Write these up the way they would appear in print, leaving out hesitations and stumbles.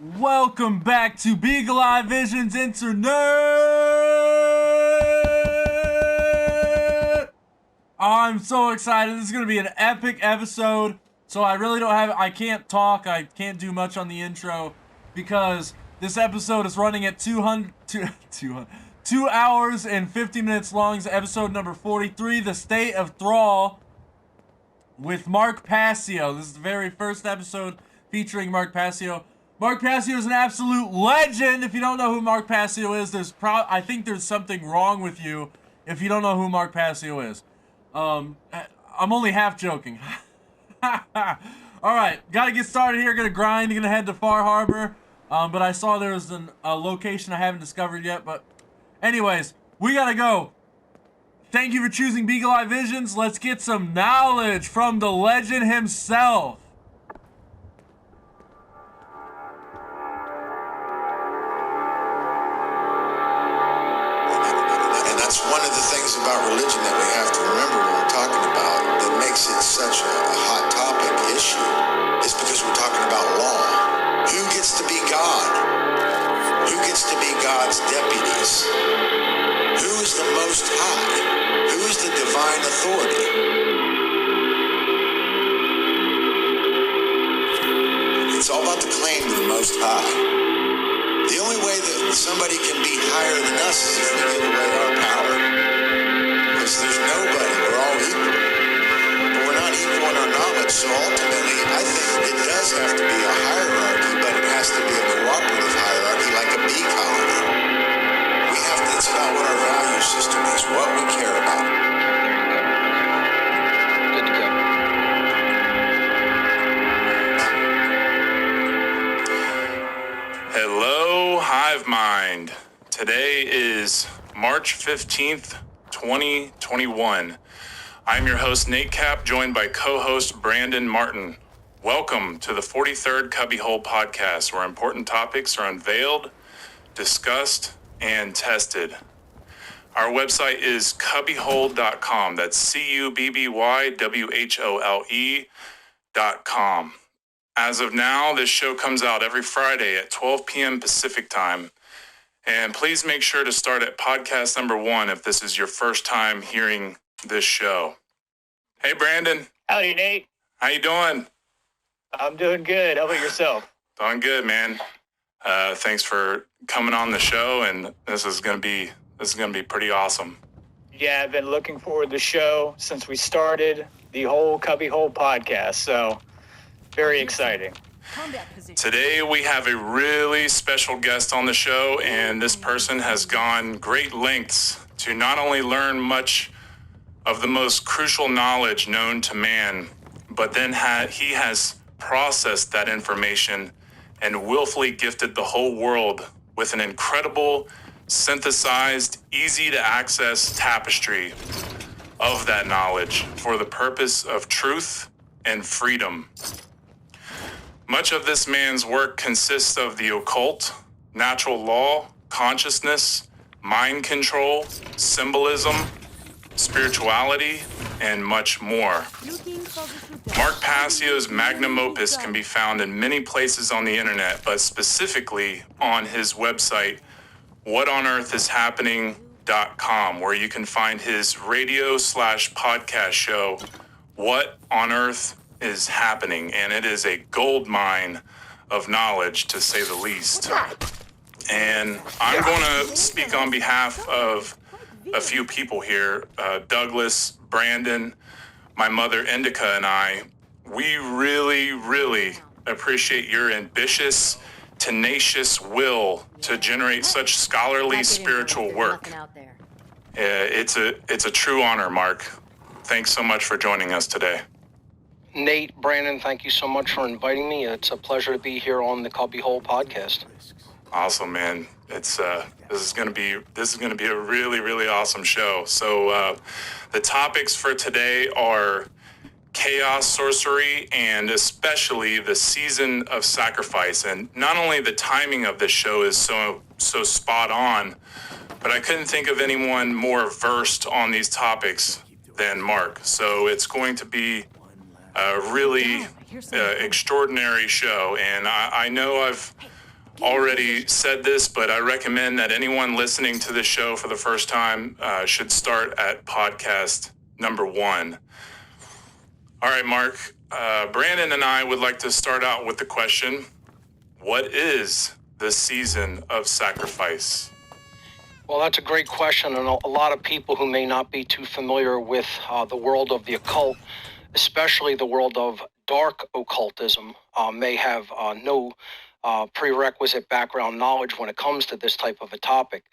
Welcome back to Beagle Eye Vision's Internet! I'm so excited. This is going to be an epic episode. So I can't talk. I can't do much on the intro because this episode is running at 2 hours and 50 minutes long. It's episode number 43, The State of Thrall, with Mark Passio. This is the very first episode featuring Mark Passio. Mark Passio is an absolute legend. If you don't know who Mark Passio is, I think there's something wrong with you if you don't know who Mark Passio is. I'm only half joking. Alright, gotta get started here. Gonna grind, gonna head to Far Harbor. But I saw there was a location I haven't discovered yet. But anyways, we gotta go. Thank you for choosing Beagle Eye Visions. Let's get some knowledge from the legend himself. That's one of the things about religion that we have to remember when we're talking about that makes it such a hot topic issue is because we're talking about law. Who gets to be God? Who gets to be God's deputies? Who is the Most High? Who is the divine authority? It's all about the claim to the Most High. The only way that somebody can be higher than us is if we give away our power. Because there's nobody, we're all equal. But we're not equal in our knowledge, so ultimately I think it does have to be a hierarchy, but it has to be a cooperative hierarchy like a bee colony. It's about what our value system is, what we care about. Good to go. Hello, Hive Mind. Today is March 15th, 2021. I'm your host, Nate Cap, joined by co-host Brandon Martin. Welcome to the 43rd CubbyWhole podcast, where important topics are unveiled, discussed, and tested. Our website is CubbyWhole.com. That's CubbyWhole.com. As of now, this show comes out every Friday at 12 p.m. Pacific time. And please make sure to start at podcast number 1 if this is your first time hearing this show. Hey, Brandon. Howdy, Nate. How you doing? I'm doing good. How about yourself? Doing good, man. Thanks for coming on the show, and this is gonna be pretty awesome. Yeah, I've been looking forward to the show since we started the whole CubbyWhole podcast, so very exciting. Today we have a really special guest on the show, and this person has gone great lengths to not only learn much of the most crucial knowledge known to man, but then he has processed that information and willfully gifted the whole world with an incredible, synthesized, easy-to-access tapestry of that knowledge for the purpose of truth and freedom. Much of this man's work consists of the occult, natural law, consciousness, mind control, symbolism, spirituality, and much more. Mark Passio's magnum opus can be found in many places on the internet, but specifically on his website, whatonearthishappening.com, where you can find his radio/podcast show, What on Earth is Happening, and it is a gold mine of knowledge, to say the least. And I'm going to speak on behalf of a few people here, Douglas, Brandon, my mother Indica, and I. We really, really appreciate your ambitious, tenacious will to generate such scholarly spiritual work. It's a true honor, Mark. Thanks so much for joining us today. Nate, Brandon, thank you so much for inviting me. It's a pleasure to be here on the CubbyWhole podcast. Awesome, man. This is gonna be a really, really awesome show. So the topics for today are chaos, sorcery, and especially the season of sacrifice. And not only the timing of this show is so spot on, but I couldn't think of anyone more versed on these topics than Mark. So it's going to be a really extraordinary show. And I know I've already said this, but I recommend that anyone listening to this show for the first time should start at podcast number 1. All right, Mark. Brandon and I would like to start out with the question, what is the season of sacrifice? Well, that's a great question, and a lot of people who may not be too familiar with the world of the occult, especially the world of dark occultism, may have no prerequisite background knowledge when it comes to this type of a topic.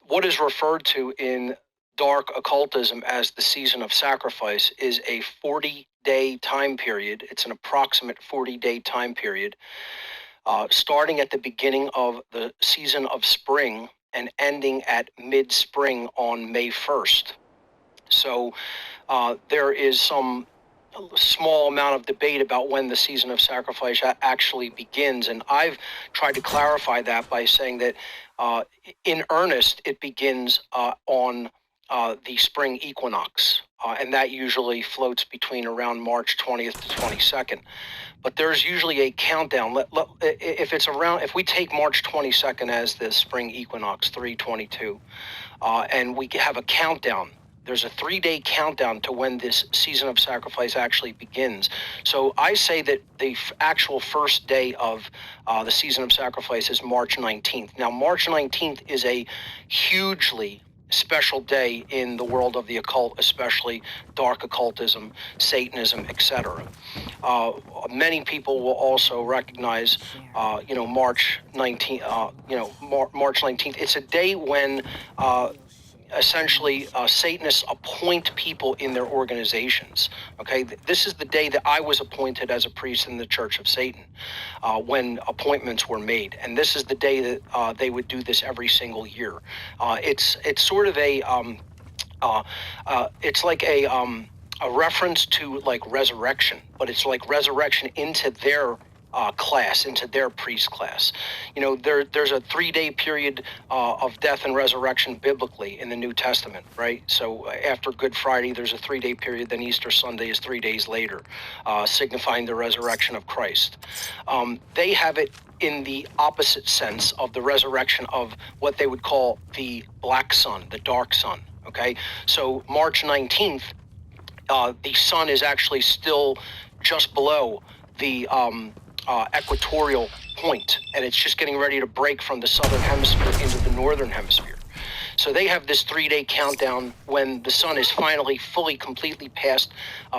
What is referred to in dark occultism as the season of sacrifice is a 40-day time period. It's an approximate 40-day time period, starting at the beginning of the season of spring and ending at mid-spring on May 1st. So there is some small amount of debate about when the season of sacrifice actually begins, and I've tried to clarify that by saying that in earnest it begins on the spring equinox, and that usually floats between around March 20th to 22nd. But there's usually a countdown. If we take March 22nd as the spring equinox, 3/22, and we have a countdown, there's a 3-day countdown to when this season of sacrifice actually begins. So I say that the actual first day of the season of sacrifice is March 19th. Now, March 19th is a hugely special day in the world of the occult, especially dark occultism, Satanism, etc. Many people will also recognize, March 19th. March 19th. It's a day when essentially Satanists appoint people in their organizations. Okay, this is the day that I was appointed as a priest in the Church of Satan, when appointments were made, and this is the day that they would do this every single year. It's sort of it's like a reference to like resurrection, but it's like resurrection into their class, into their priest class. There's a 3-day period of death and resurrection biblically in the New Testament, right? So after Good Friday, there's a 3-day period, then Easter Sunday is 3 days later, signifying the resurrection of Christ. They have it in the opposite sense of the resurrection of what they would call the black sun, the dark sun, okay? So March 19th, the sun is actually still just below the equatorial point, and it's just getting ready to break from the southern hemisphere into the northern hemisphere. So they have this 3-day countdown when the sun is finally fully, completely past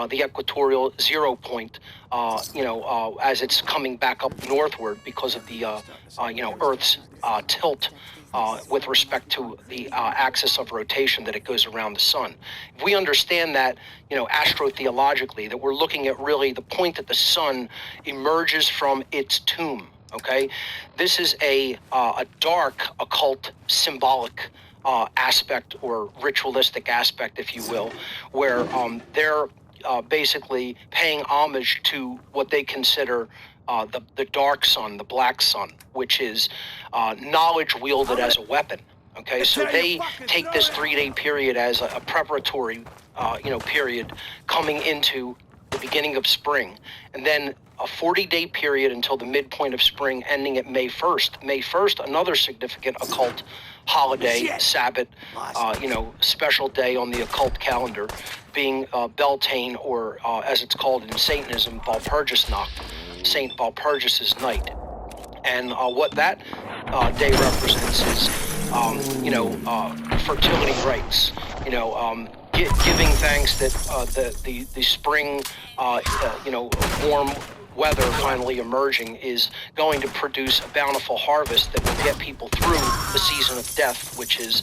the equatorial 0 point, as it's coming back up northward because of the, Earth's tilt with respect to the axis of rotation that it goes around the sun. If we understand that, astrotheologically, that we're looking at really the point that the sun emerges from its tomb, okay? This is a dark, occult, symbolic aspect or ritualistic aspect, if you will, where they're basically paying homage to what they consider the dark sun, the black sun, which is knowledge wielded as a weapon. Okay, so they take this 3-day period as a preparatory, period coming into the beginning of spring, and then a 40-day period until the midpoint of spring, ending at May 1st. May 1st, another significant occult holiday, Sabbath, special day on the occult calendar, being Beltane, or as it's called in Satanism, Walpurgisnacht, Saint Walpurgis's night. And what that day represents is, fertility rites, giving thanks that the spring, warm weather finally emerging is going to produce a bountiful harvest that will get people through the season of death, which is,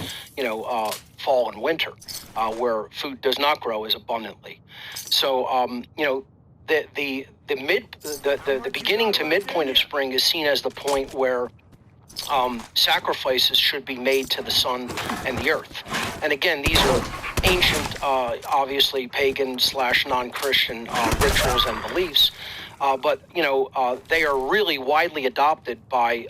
fall and winter, where food does not grow as abundantly. So, the beginning to midpoint of spring is seen as the point where sacrifices should be made to the sun and the earth. And again, these are ancient, obviously pagan / non-Christian rituals and beliefs. But they are really widely adopted by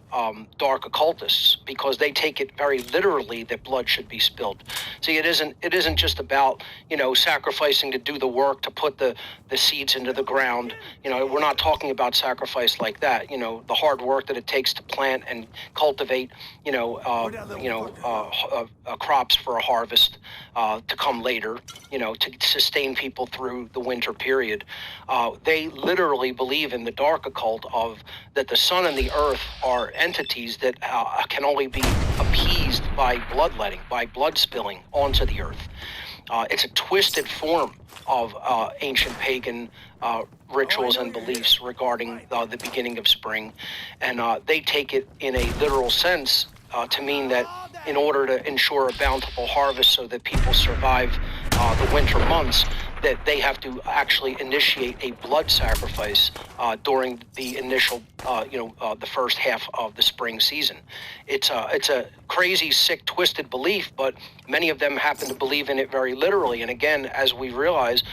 dark occultists because they take it very literally that blood should be spilled. See, it isn't just about sacrificing to do the work to put the seeds into the ground. We're not talking about sacrifice like that. The hard work that it takes to plant and cultivate crops for a harvest to come later, to sustain people through the winter period. They literally believe in the dark occult of that the sun and the earth are entities that can only be appeased by bloodletting, by blood spilling onto the earth. It's a twisted form of ancient pagan rituals and beliefs regarding the beginning of spring. And they take it in a literal sense to mean that in order to ensure a bountiful harvest so that people survive the winter months, that they have to actually initiate a blood sacrifice during the initial, the first half of the spring season. It's a crazy, sick, twisted belief, but many of them happen to believe in it very literally. And again, as we realize,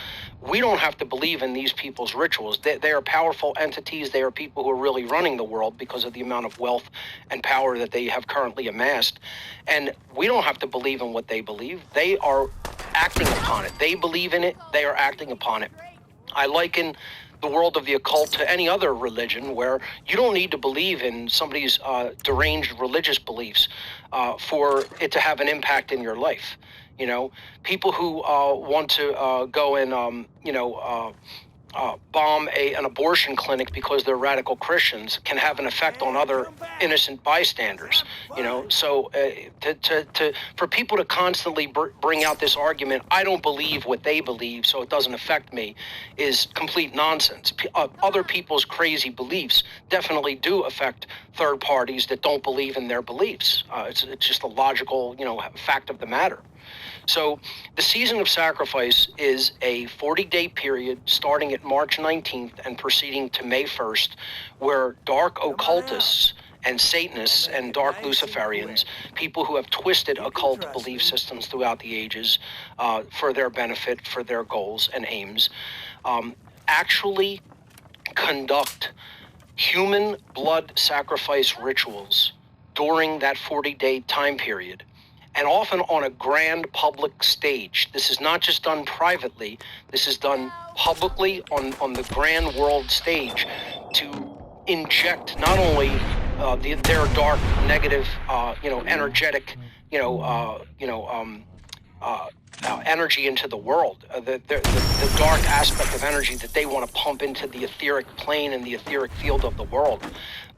we don't have to believe in these people's rituals. They are powerful entities. They are people who are really running the world because of the amount of wealth and power that they have currently amassed. And we don't have to believe in what they believe. They are acting upon it. They believe in it. They are acting upon it. I liken the world of the occult to any other religion where you don't need to believe in somebody's deranged religious beliefs for it to have an impact in your life. People who want to go and, bomb an abortion clinic because they're radical Christians can have an effect on other innocent bystanders. So for people to constantly bring out this argument, I don't believe what they believe, so it doesn't affect me, is complete nonsense. Other people's crazy beliefs definitely do affect third parties that don't believe in their beliefs. It's just a logical, fact of the matter. So the season of sacrifice is a 40-day period starting at March 19th and proceeding to May 1st, where dark occultists and Satanists and dark Luciferians, people who have twisted occult belief systems throughout the ages for their benefit, for their goals and aims, actually conduct human blood sacrifice rituals during that 40-day time period, and often on a grand public stage. This is not just done privately. This is done publicly on the grand world stage to inject not only their dark, negative, energetic, energy into the world, the dark aspect of energy that they want to pump into the etheric plane and the etheric field of the world.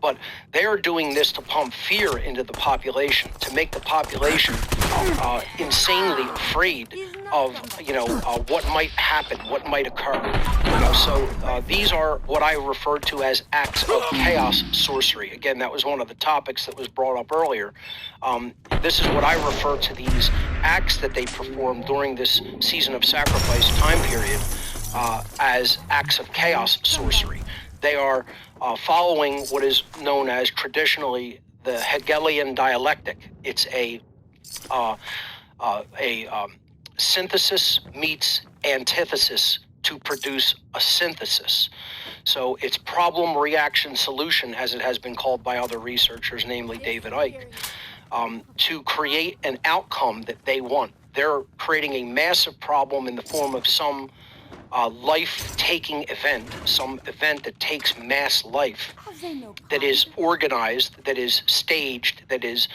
But they are doing this to pump fear into the population, to make the population insanely afraid of, what might happen, what might occur. So these are what I referred to as acts of chaos sorcery. Again, that was one of the topics that was brought up earlier. This is what I refer to these acts that they perform during this season of sacrifice time period as acts of chaos sorcery. They are following what is known as traditionally the Hegelian dialectic. It's a synthesis meets antithesis to produce a synthesis. So it's problem, reaction, solution, as it has been called by other researchers, namely David Icke, to create an outcome that they want. They're creating a massive problem in the form of some life-taking event, some event that takes mass life, that is organized, that is staged, that is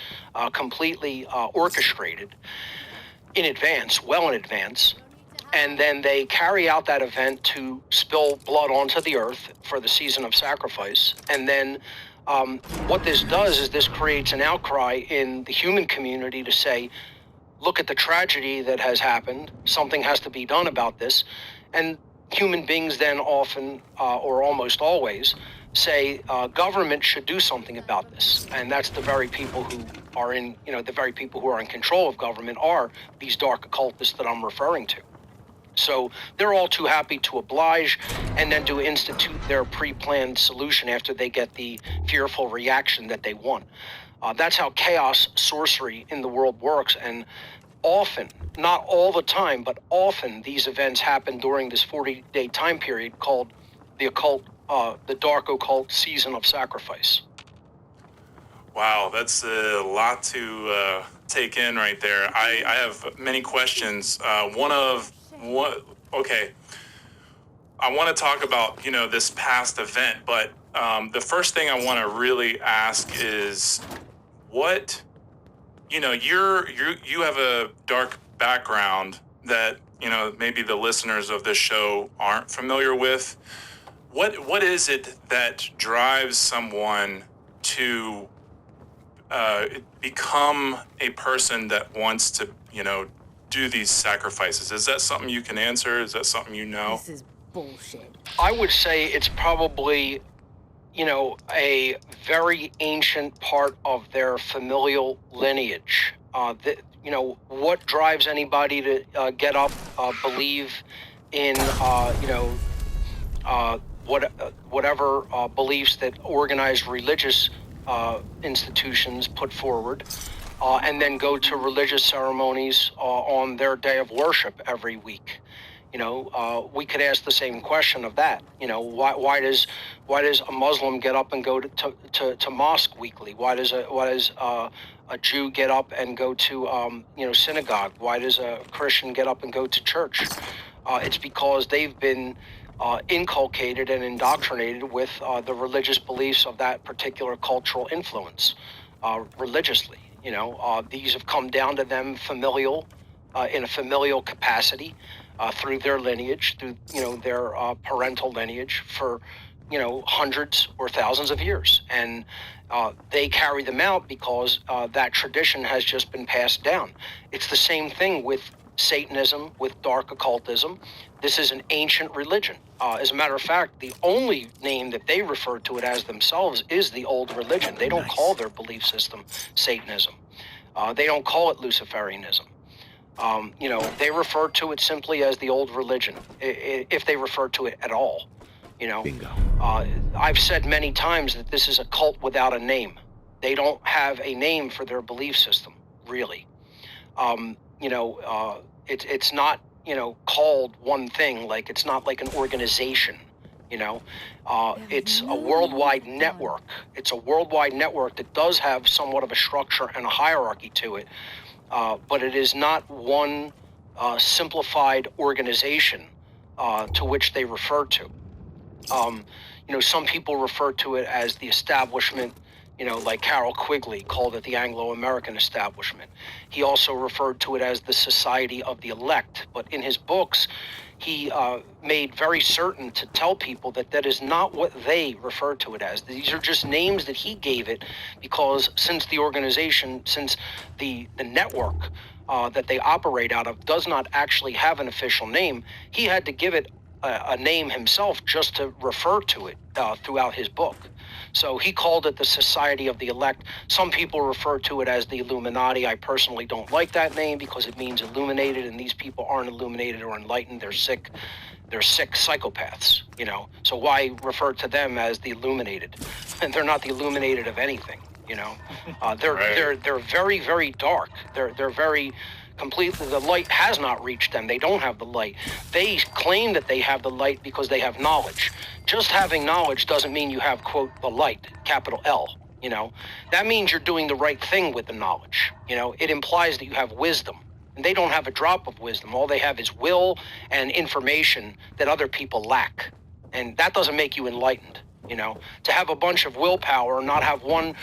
completely orchestrated in advance, well in advance, and then they carry out that event to spill blood onto the earth for the season of sacrifice. And then what this does is this creates an outcry in the human community to say, look at the tragedy that has happened, something has to be done about this. And human beings then often, or almost always, say government should do something about this. And that's the very people who are in, the very people who are in control of government are these dark occultists that I'm referring to. So they're all too happy to oblige and then to institute their pre-planned solution after they get the fearful reaction that they want. That's how chaos sorcery in the world works. And often, not all the time, but often these events happen during this 40-day time period called the occult the dark occult season of sacrifice. Wow, that's a lot to take in right there. I have many questions. Okay, I want to talk about, this past event, but the first thing I want to really ask is what, you have a dark background that, maybe the listeners of this show aren't familiar with. What is it that drives someone to become a person that wants to, do these sacrifices? Is that something you can answer? Is that something you know? This is bullshit. I would say it's probably, a very ancient part of their familial lineage. What drives anybody to get up, believe in, whatever beliefs that organized religious institutions put forward, and then go to religious ceremonies on their day of worship every week. We could ask the same question of that. Why does a Muslim get up and go to mosque weekly? Why does a Jew get up and go to synagogue? Why does a Christian get up and go to church? It's because they've been inculcated and indoctrinated with the religious beliefs of that particular cultural influence religiously. These have come down to them in a familial capacity through their lineage, through their parental lineage for hundreds or thousands of years, and they carry them out because that tradition has just been passed down. It's the same thing with Satanism, with dark occultism. This is an ancient religion. As a matter of fact, the only name that they refer to it as themselves is the old religion. They don't call their belief system Satanism. They don't call it Luciferianism. They refer to it simply as the old religion, if they refer to it at all. Bingo. I've said many times that this is a cult without a name. They don't have a name for their belief system, really. It's not, called one thing. Like, it's not like an organization, it's a worldwide network. It's a worldwide network that does have somewhat of a structure and a hierarchy to it. But it is not one simplified organization to which they refer to. Some people refer to it as the establishment, like Carroll Quigley called it the Anglo-American establishment. He also referred to it as the Society of the Elect. But in his books, he made very certain to tell people that that is not what they refer to it as. These are just names that he gave it because since the organization, since the network that they operate out of does not actually have an official name, he had to give it a name himself just to refer to it throughout his book. So he called it the Society of the Elect. Some people refer to it as the Illuminati. I personally don't like that name because it means illuminated, and these people aren't illuminated or enlightened. They're sick. They're sick psychopaths, So why refer to them as the illuminated? And they're not the illuminated of anything, They're very, very dark. They're very completely, the light has not reached them. They don't have the light. They claim that they have the light because they have knowledge. Just having knowledge doesn't mean you have, quote, the light, capital L, That means you're doing the right thing with the knowledge. It implies that you have wisdom. And they don't have a drop of wisdom. All they have is will and information that other people lack. And that doesn't make you enlightened, To have a bunch of willpower and not have one,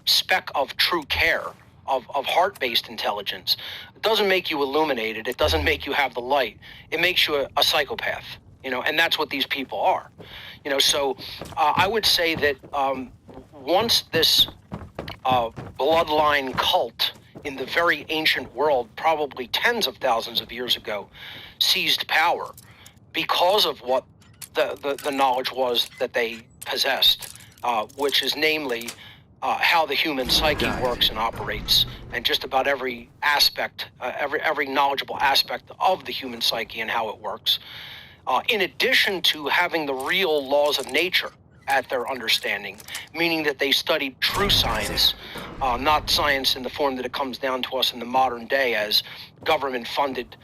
speck of true care, of heart-based intelligence. It doesn't make you illuminated. It doesn't make you have the light. It makes you a psychopath, and that's what these people are. So I would say that once this bloodline cult in the very ancient world, probably tens of thousands of years ago, seized power because of what the knowledge was that they possessed, which is namely how the human psyche works and operates, and just about every aspect, every knowledgeable aspect of the human psyche and how it works, in addition to having the real laws of nature at their understanding, meaning that they studied true science, not science in the form that it comes down to us in the modern day as government-funded,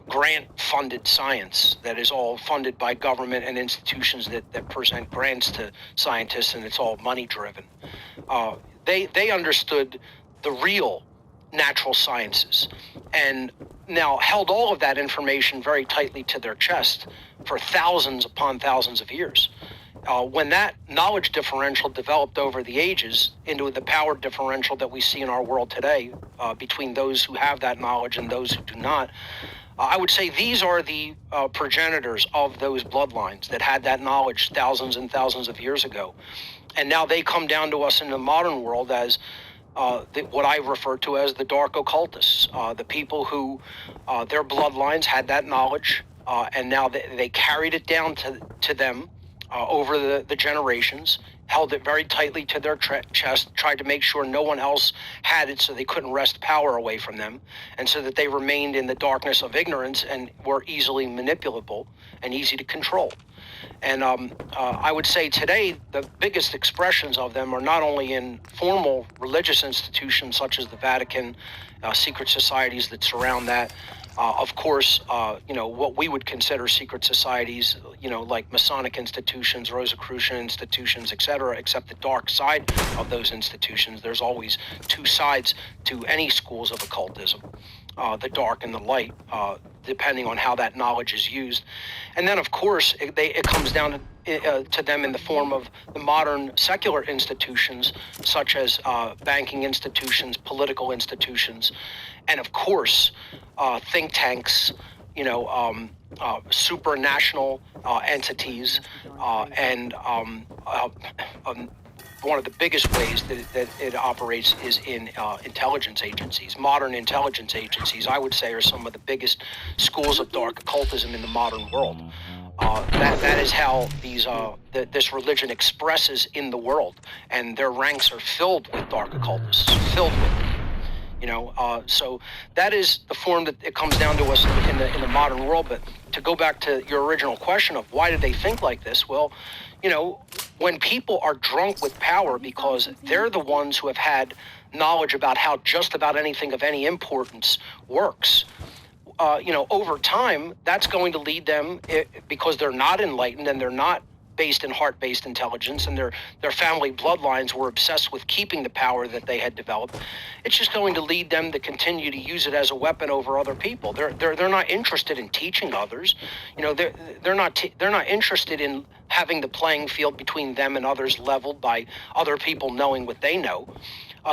grant-funded science that is all funded by government and institutions that present grants to scientists, and it's all money-driven. They understood the real natural sciences and now held all of that information very tightly to their chest for thousands upon thousands of years. When that knowledge differential developed over the ages into the power differential that we see in our world today between those who have that knowledge and those who do not, I would say these are the progenitors of those bloodlines that had that knowledge thousands and thousands of years ago. And now they come down to us in the modern world as what I refer to as the dark occultists, the people who their bloodlines had that knowledge, and now they carried it down to them over the generations, held it very tightly to their chest, tried to make sure no one else had it so they couldn't wrest power away from them, and so that they remained in the darkness of ignorance and were easily manipulable and easy to control. And I would say today the biggest expressions of them are not only in formal religious institutions such as the Vatican, secret societies that surround that. Of course, what we would consider secret societies, like Masonic institutions, Rosicrucian institutions, etc., except the dark side of those institutions. There's always two sides to any schools of occultism, the dark and the light, depending on how that knowledge is used. And then, of course, it comes down to them in the form of the modern secular institutions, such as banking institutions, political institutions, and, of course, think tanks, supranational entities, and one of the biggest ways that it operates is in intelligence agencies. Modern intelligence agencies, I would say, are some of the biggest schools of dark occultism in the modern world. That is how this religion expresses in the world, and their ranks are filled with dark occultists, filled with them. So that is the form that it comes down to us in the modern world. But to go back to your original question of why did they think like this? Well, when people are drunk with power because they're the ones who have had knowledge about how just about anything of any importance works, over time, that's going to lead them, because they're not enlightened and they're not based in heart-based intelligence, and their family bloodlines were obsessed with keeping the power that they had developed. It's just going to lead them to continue to use it as a weapon over other people. They're not interested in teaching others. They're not interested in having the playing field between them and others leveled by other people knowing what they know.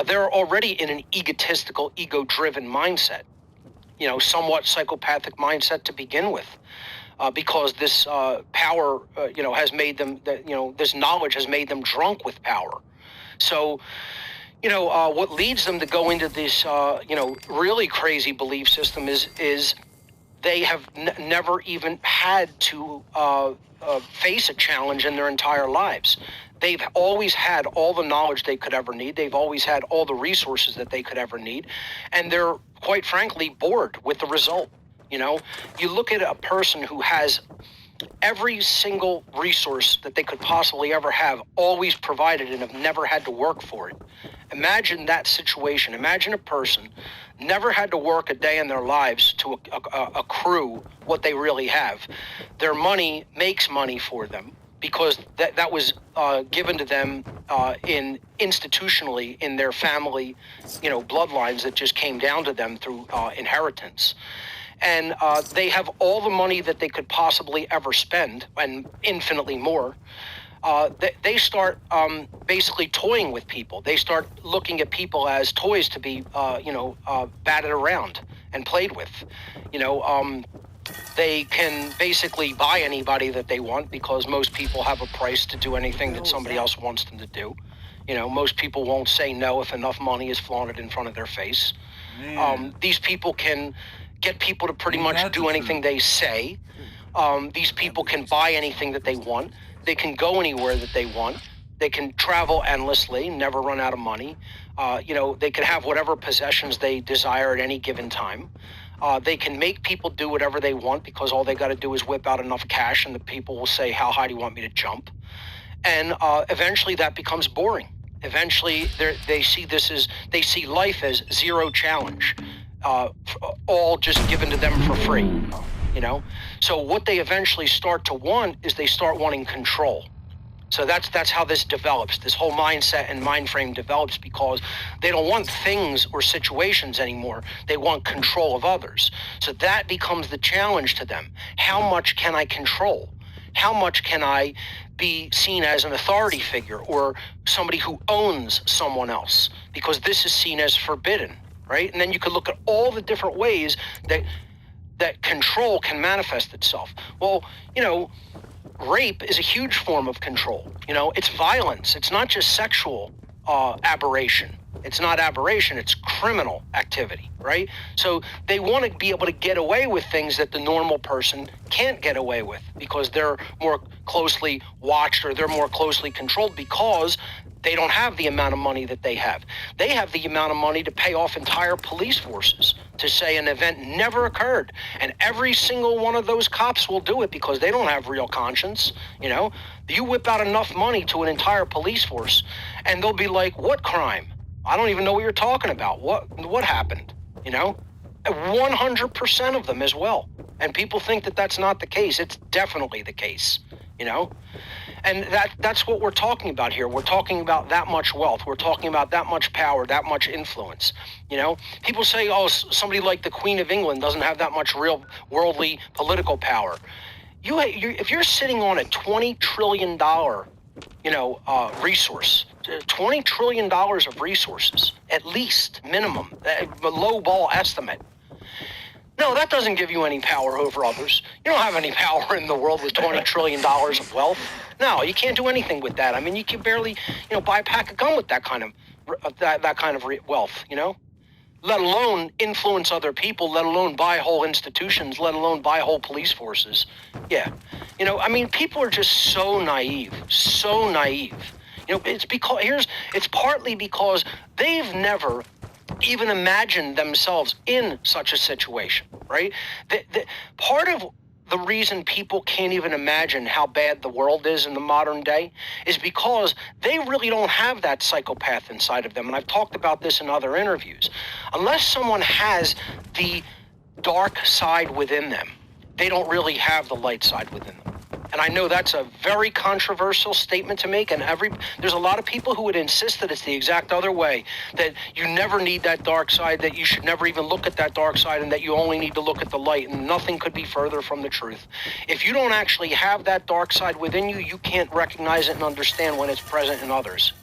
They're already in an egotistical, ego-driven mindset. Somewhat psychopathic mindset to begin with. Because this power, has made them, this knowledge has made them drunk with power. So, what leads them to go into this, really crazy belief system is they have never even had to face a challenge in their entire lives. They've always had all the knowledge they could ever need. They've always had all the resources that they could ever need. And they're, quite frankly, bored with the result. You look at a person who has every single resource that they could possibly ever have, always provided, and have never had to work for it. Imagine that situation. Imagine a person never had to work a day in their lives to accrue what they really have. Their money makes money for them because that was given to them institutionally in their family, bloodlines that just came down to them through inheritance. And they have all the money that they could possibly ever spend, and infinitely more. They start basically toying with people. They start looking at people as toys to be, batted around and played with. They can basically buy anybody that they want because most people have a price to do anything that somebody else wants them to do. Most people won't say no if enough money is flaunted in front of their face. These people can get people to pretty much do anything they say. These people can buy anything that they want. They can go anywhere that they want. They can travel endlessly, never run out of money. They can have whatever possessions they desire at any given time. They can make people do whatever they want because all they got to do is whip out enough cash and the people will say, how high do you want me to jump? And eventually that becomes boring. Eventually they see life as zero challenge. all just given to them for free, you know? So what they eventually start to want is they start wanting control. So that's how this develops. This whole mindset and mind frame develops because they don't want things or situations anymore. They want control of others. So that becomes the challenge to them. How much can I control? How much can I be seen as an authority figure or somebody who owns someone else? Because this is seen as forbidden, right? And then you could look at all the different ways that control can manifest itself. Well, you know, rape is a huge form of control. You know, it's violence. It's not just sexual aberration. It's not aberration, it's criminal activity, right? So they want to be able to get away with things that the normal person can't get away with because they're more closely watched or they're more closely controlled because they don't have the amount of money that they have. They have the amount of money to pay off entire police forces to say an event never occurred. And every single one of those cops will do it because they don't have real conscience, you know? You whip out enough money to an entire police force and they'll be like, what crime? I don't even know what you're talking about. What happened? You know, 100% of them as well. And people think that that's not the case. It's definitely the case, you know, and that's what we're talking about here. We're talking about that much wealth. We're talking about that much power, that much influence. You know, people say, oh, somebody like the Queen of England doesn't have that much real worldly political power. If you're sitting on a $20 trillion resource, $20 trillion of resources, at least minimum, a low ball estimate. No, that doesn't give you any power over others. You don't have any power in the world with $20 trillion of wealth. No, you can't do anything with that. I mean, you can barely, buy a pack of gum with that kind of wealth, you know? Let alone influence other people, let alone buy whole institutions, let alone buy whole police forces. Yeah. People are just so naive. It's partly because they've never even imagined themselves in such a situation, right? Part of the reason people can't even imagine how bad the world is in the modern day is because they really don't have that psychopath inside of them. And I've talked about this in other interviews. Unless someone has the dark side within them, they don't really have the light side within them. And I know that's a very controversial statement to make, and there's a lot of people who would insist that it's the exact other way, that you never need that dark side, that you should never even look at that dark side, and that you only need to look at the light, and nothing could be further from the truth. If you don't actually have that dark side within you, you can't recognize it and understand when it's present in others.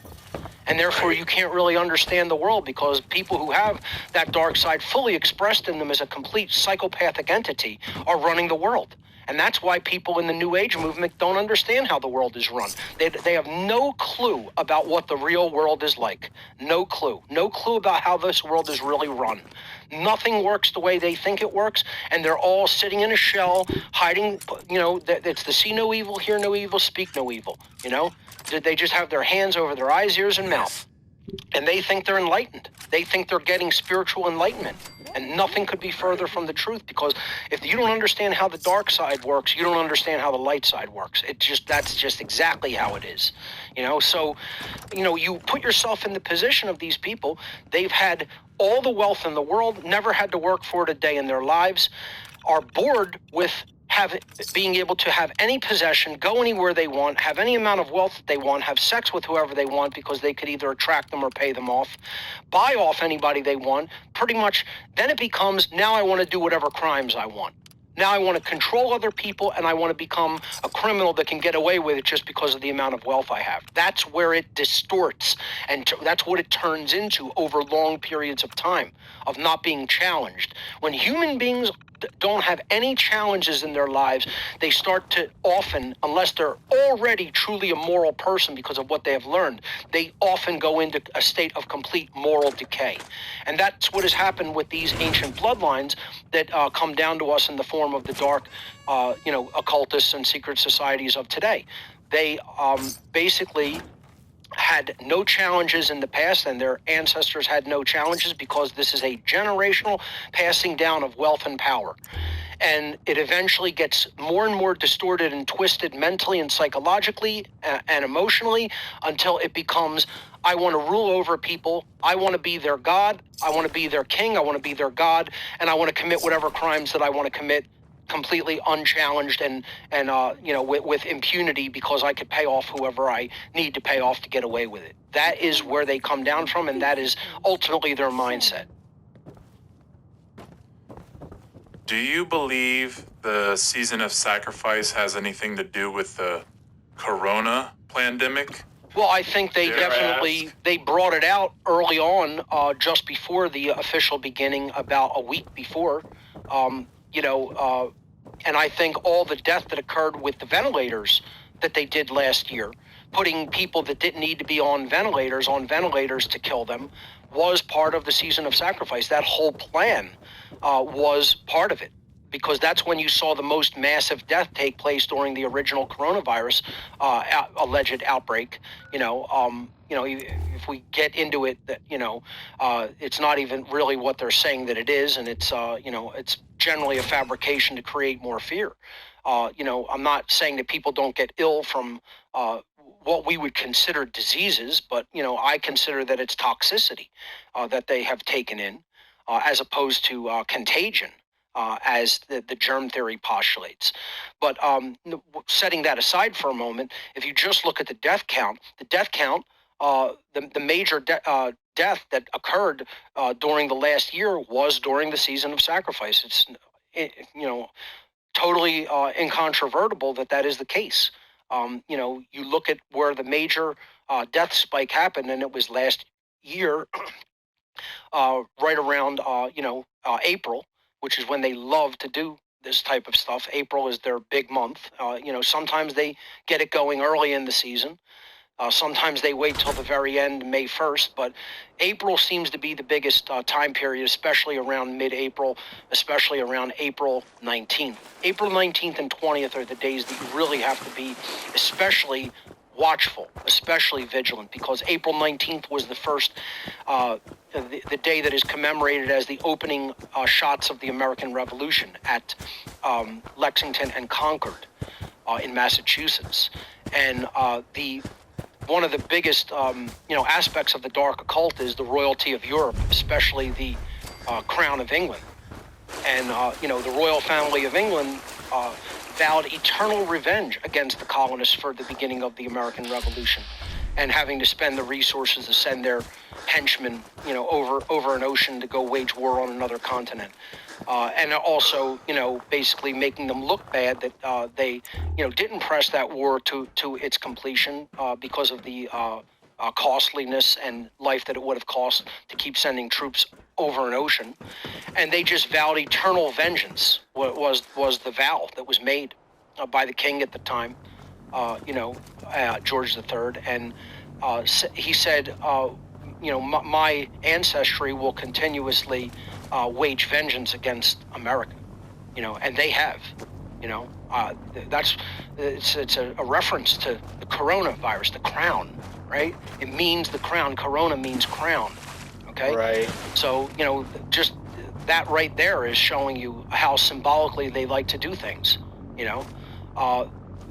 And therefore, you can't really understand the world because people who have that dark side fully expressed in them as a complete psychopathic entity are running the world. And that's why people in the New Age movement don't understand how the world is run. They have no clue about what the real world is like. No clue. No clue about how this world is really run. Nothing works the way they think it works, and they're all sitting in a shell, hiding, it's the see no evil, hear no evil, speak no evil, They just have their hands over their eyes, ears, and mouth. And they think they're enlightened. They think they're getting spiritual enlightenment. And nothing could be further from the truth, because if you don't understand how the dark side works, you don't understand how the light side works. That's just exactly how it is. So, you put yourself in the position of these people. They've had all the wealth in the world, never had to work for it a day in their lives, are bored with being able to have any possession, go anywhere they want, have any amount of wealth that they want, have sex with whoever they want because they could either attract them or pay them off, buy off anybody they want, pretty much. Then it becomes, now I want to do whatever crimes I want. Now I want to control other people, and I want to become a criminal that can get away with it just because of the amount of wealth I have. That's where it distorts, and that's what it turns into over long periods of time, of not being challenged. When human beings don't have any challenges in their lives, they start to often, unless they're already truly a moral person because of what they have learned, they often go into a state of complete moral decay. And that's what has happened with these ancient bloodlines that come down to us in the form of the dark, occultists and secret societies of today. They basically had no challenges in the past, and their ancestors had no challenges because this is a generational passing down of wealth and power. And it eventually gets more and more distorted and twisted mentally and psychologically and emotionally until it becomes, I want to rule over people. I want to be their God. I want to be their king. I want to be their God. And I want to commit whatever crimes that I want to commit completely unchallenged and with impunity, because I could pay off whoever I need to pay off to get away with it. That is where they come down from, and that is ultimately their mindset. Do you believe the season of sacrifice has anything to do with the corona pandemic? Well, I think they definitely they brought it out early on, just before the official beginning, about a week before, and I think all the death that occurred with the ventilators that they did last year, putting people that didn't need to be on ventilators to kill them, was part of the season of sacrifice. That whole plan was part of it, because that's when you saw the most massive death take place during the original coronavirus alleged outbreak. If we get into it, that it's not even really what they're saying that it is, and it's it's generally a fabrication to create more fear. I'm not saying that people don't get ill from what we would consider diseases, but I consider that it's toxicity that they have taken in, as opposed to contagion, as the germ theory postulates. But setting that aside for a moment, if you just look at the death count, the major death that occurred during the last year was during the season of sacrifice. It's totally incontrovertible that is the case. You look at where the major death spike happened, and it was last year, right around April, which is when they love to do this type of stuff. April is their big month. Sometimes they get it going early in the season. Sometimes they wait till the very end, May 1st, but April seems to be the biggest time period, especially around mid-April, especially around April 19th. April 19th and 20th are the days that you really have to be especially watchful, especially vigilant, because April 19th was the first, the day that is commemorated as the opening shots of the American Revolution at Lexington and Concord in Massachusetts. And one of the biggest, aspects of the dark occult is the royalty of Europe, especially the Crown of England. And, the royal family of England vowed eternal revenge against the colonists for the beginning of the American Revolution, and having to spend the resources to send their henchmen, over an ocean to go wage war on another continent. And also, basically making them look bad that they, didn't press that war to its completion because of the costliness and life that it would have cost to keep sending troops over an ocean. And they just vowed eternal vengeance, was the vow that was made by the king at the time, George III. And he said, my ancestry will continuously wage vengeance against America, and they have, it's a reference to the coronavirus, the crown, right? It means the crown. Corona means crown, okay? Right. So, just that right there is showing you how symbolically they like to do things,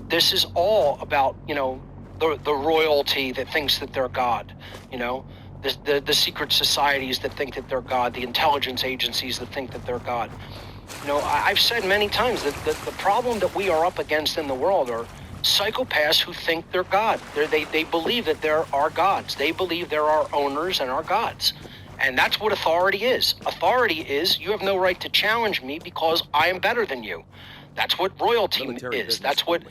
This is all about, the royalty that thinks that they're God, the secret societies that think that they're God, the intelligence agencies that think that they're God. I've said many times that the problem that we are up against in the world are psychopaths who think they're God. They believe that there are gods. They believe there are owners and are gods. And that's what authority is. Authority is, you have no right to challenge me because I am better than you. That's what royalty is. That's what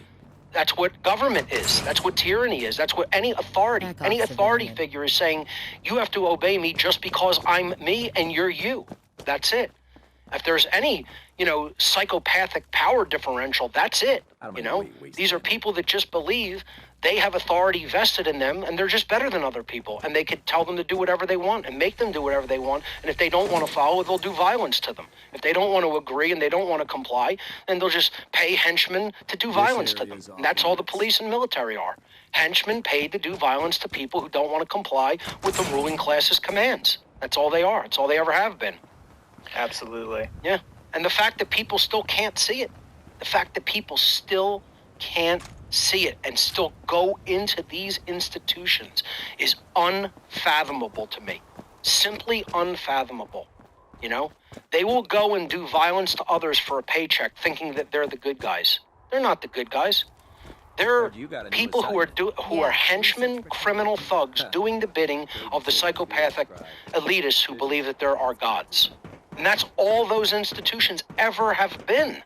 government is. That's what tyranny is. That's what any authority figure is saying, you have to obey me just because I'm me and you're you. That's it. If there's any, psychopathic power differential, that's it. These are people that just believe they have authority vested in them, and they're just better than other people, and they could tell them to do whatever they want and make them do whatever they want. And if they don't want to follow, they'll do violence to them. If they don't want to agree and they don't want to comply, then they'll just pay henchmen to do violence to them. And that's all the police and military are. Henchmen paid to do violence to people who don't want to comply with the ruling class's commands. That's all they are. That's all they ever have been. Absolutely. Yeah. And the fact that people still can't see it, the fact that people still can't see it and still go into these institutions is unfathomable to me. Simply unfathomable. You know, they will go and do violence to others for a paycheck thinking that they're the good guys. They're not the good guys. They're people who are henchmen, criminal thugs doing the bidding of the psychopathic elitists who believe that there are gods. And that's all those institutions ever have been.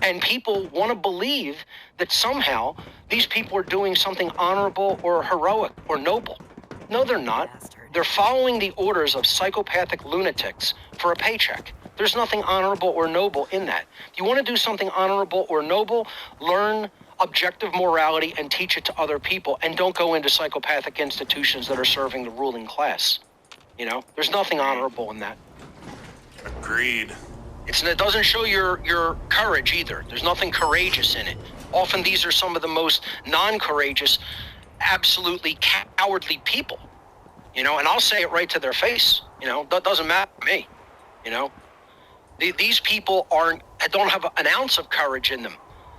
And people want to believe that somehow these people are doing something honorable or heroic or noble. No, they're not. They're following the orders of psychopathic lunatics for a paycheck. There's nothing honorable or noble in that. If you want to do something honorable or noble, learn objective morality and teach it to other people, and don't go into psychopathic institutions that are serving the ruling class. You know, there's nothing honorable in that. Agreed. It doesn't show your courage either. There's nothing courageous in it. Often these are some of the most non-courageous, absolutely cowardly people. You know, and I'll say it right to their face. You know, that doesn't matter to me. You know, these people don't have an ounce of courage in them,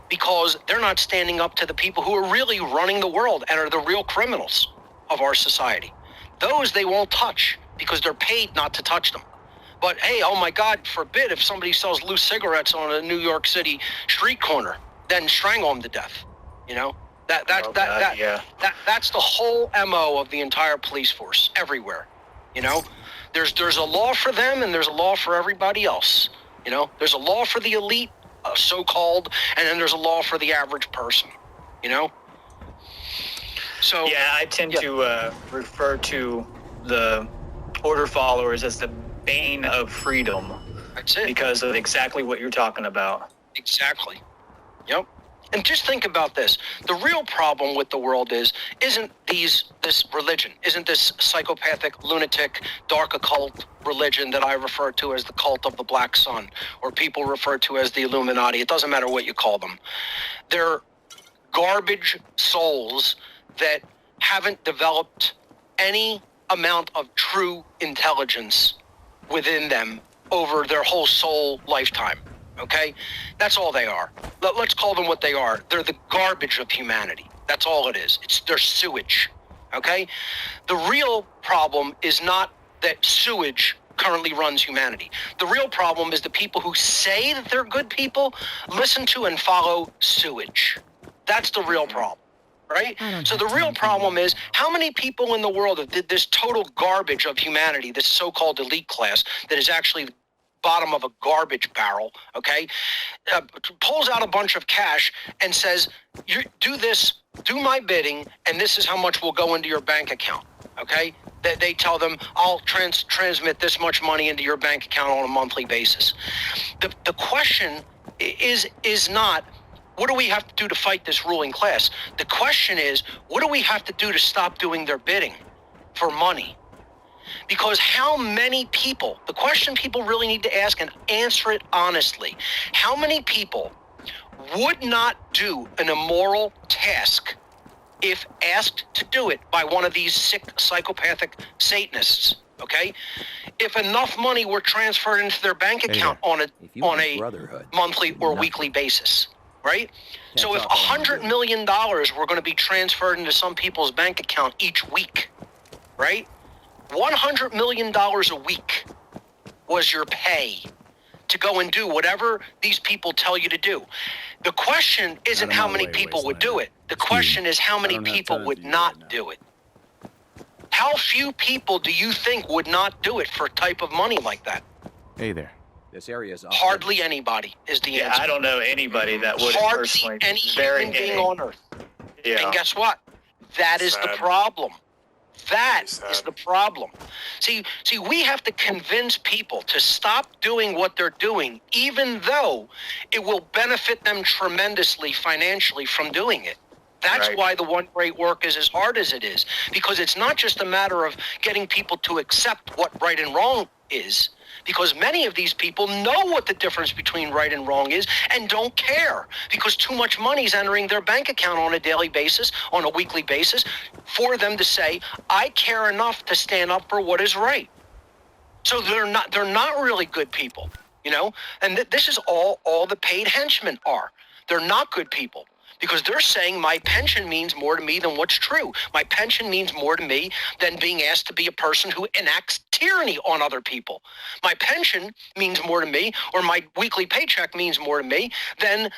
because they're not standing up to the people who are really running the world and are the real criminals of our society. Those they won't touch because they're paid not to touch them. But hey, oh my God, forbid if somebody sells loose cigarettes on a New York City street corner, then strangle them to death. You know, that's the whole MO of the entire police force everywhere. You know, there's a law for them and there's a law for everybody else. You know, there's a law for the elite, so-called, and then there's a law for the average person. You know. So yeah, I tend to refer to the order followers as the bane of freedom. That's it. Because of exactly what you're talking about. Exactly. Yep. And just think about this. The real problem with the world isn't this religion, isn't this psychopathic, lunatic, dark occult religion that I refer to as the cult of the Black Sun, or people refer to as the Illuminati. It doesn't matter what you call them. They're garbage souls that haven't developed any amount of true intelligence within them over their whole soul lifetime. Okay? That's all they are. Let's call them what they are. They're the garbage of humanity. That's all it is. It's their sewage. Okay? The real problem is not that sewage currently runs humanity. The real problem is the people who say that they're good people listen to and follow sewage. That's the real problem. Right? So the real problem is, how many people in the world that did this total garbage of humanity, this so-called elite class that is actually the bottom of a garbage barrel, okay, pulls out a bunch of cash and says, you do this, do my bidding, and this is how much will go into your bank account, okay? They tell them, I'll transmit this much money into your bank account on a monthly basis. The question is not, what do we have to do to fight this ruling class? The question is, what do we have to do to stop doing their bidding for money? Because how many people, the question people really need to ask and answer it honestly, how many people would not do an immoral task if asked to do it by one of these sick psychopathic Satanists? Okay, if enough money were transferred into their bank account on a monthly or weekly basis. Right? So if $100 million were going to be transferred into some people's bank account each week, right? $100 million a week was your pay to go and do whatever these people tell you to do. The question isn't how many people would do it. The question is how many people would not do it. How few people do you think would not do it for a type of money like that? Hey there. This area is hardly anybody is the answer. I don't know anybody that would personally. Hardly any human being on Earth. Yeah. And guess what? That is the problem. That is the problem. See, we have to convince people to stop doing what they're doing, even though it will benefit them tremendously financially from doing it. That's why the one great work is as hard as it is, because it's not just a matter of getting people to accept what right and wrong is, because many of these people know what the difference between right and wrong is and don't care, because too much money is entering their bank account on a daily basis, on a weekly basis, for them to say, I care enough to stand up for what is right. So they're not really good people. you know? And this is all the paid henchmen are. They're not good people because they're saying my pension means more to me than what's true. My pension means more to me than being asked to be a person who enacts tyranny on other people. My pension means more to me, or my weekly paycheck means more to me than,